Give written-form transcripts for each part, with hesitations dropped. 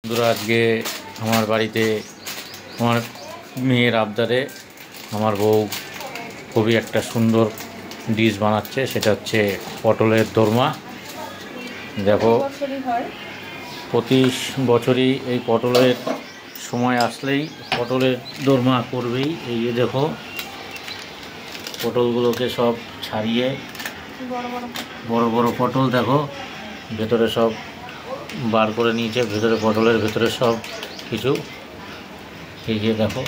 বন্ধুরা, আজকে আমার বাড়িতে আমার মেয়ের আবদারে আমার বউ খুবই একটা সুন্দর ডিশ বানাচ্ছে। সেটা হচ্ছে পটলের দোরমা। দেখো, প্রতি বছরই এই পটলের সময় আসলেই পটলের দোরমা করবেই। এই যে দেখো, পটলগুলোকে সব ছাড়িয়ে বড় বড় পটল দেখো, ভেতরে সব বার করে নিয়েছে, ভেতরে পটলের ভেতরে সব কিছু। এই যে দেখো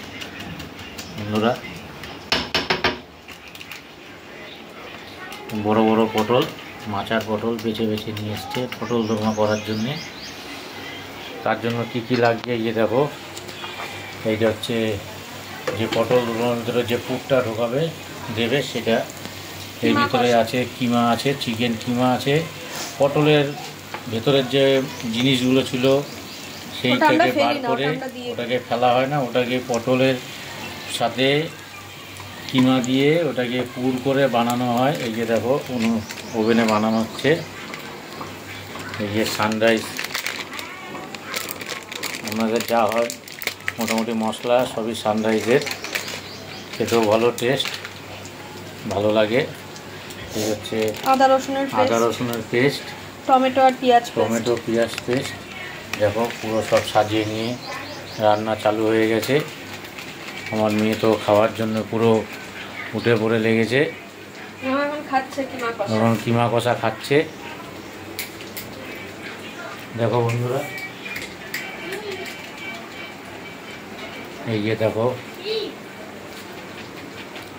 বন্ধুরা, বড় বড় পটল, মাচার পটল বেছে বেছে নিয়ে এসছে পটল দোরমা করার জন্যে। তার জন্য কি কি লাগছে এই যে দেখো, এইটা হচ্ছে যে পটল দোরমার ভিতরে যে পুরটা ঢোকাবে দেবে, সেটা এর ভিতরে আছে। কিমা আছে, চিকেন কিমা আছে। পটলের ভেতরের যে জিনিসগুলো ছিল সেইটাকে বার করে, ওটাকে ফেলা হয় না, ওটাকে পটলের সাথে কিমা দিয়ে ওটাকে পুর করে বানানো হয়। এই যে দেখো, ওভেনে বানানো হচ্ছে। এই যে সানরাইজ, আমাদের যা হয় মোটামুটি মশলা সবই সানরাইজের, খেতেও ভালো, টেস্ট ভালো লাগে। এই হচ্ছে আদা রসুনের পেস্ট, টমেটো আর পেঁয়াজ পেস্ট। দেখো পুরো সব সাজিয়ে নিয়ে রান্না চালু হয়ে গেছে। আমার মেয়ে তো খাওয়ার জন্য পুরো উঠে পড়ে লেগেছে, এখন কিমা কষা খাচ্ছে। দেখো বন্ধুরা, এই যে দেখো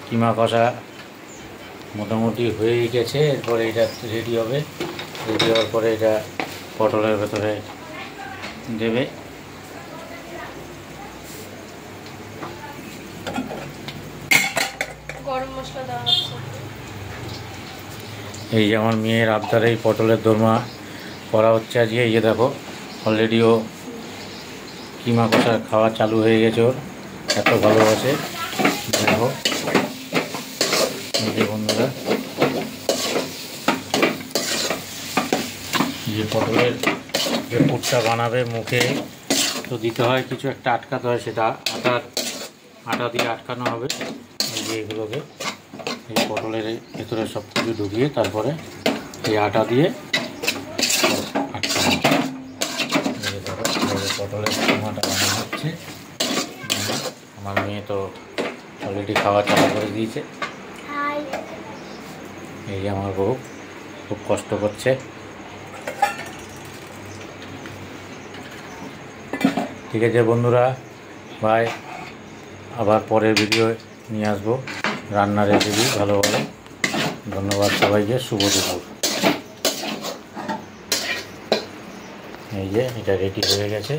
কিমা কষা মোটামুটি হয়ে গেছে। এরপরে এটা রেডি হবে, রেডি হওয়ার পরে এটা পটলের ভেতরে দেবে। গরম মশলা দেওয়া হচ্ছে। এই যে আমার মেয়ের আবদারে এই পটলের দোরমা করা হচ্ছে আজকে। এই যে দেখো, অলরেডিও কিমা কষা খাওয়া চালু হয়ে গেছে, ওর এত ভালোবাসে। দেখো এই যে বন্ধুরা, যে পটলের যে পুরটা বানাবে মুখে তো দিতে হয়, কিছু একটা আটকাতে হয়, সেটা আটা দিয়ে আটকানো হবে। এই যে এগুলোকে এই পটলের ভেতরে সব কিছু ঢুকিয়ে তারপরে এই আটা দিয়ে আটকানো হবে। এই দেখো, পটলের কিমাটা বানানো হচ্ছে। আমার মেয়ে তো অলরেডি খাওয়া চালু করে দিয়েছে। এই যে আমার বউ খুব কষ্ট করছে। ঠিক আছে বন্ধুরা, বাই। আবার পরের ভিডিও নিয়ে আসবো রান্নার রেসিপি ভালো ভালো। ধন্যবাদ সবাইকে, শুভ দুপুর। এই যে এটা রেডি হয়ে গেছে।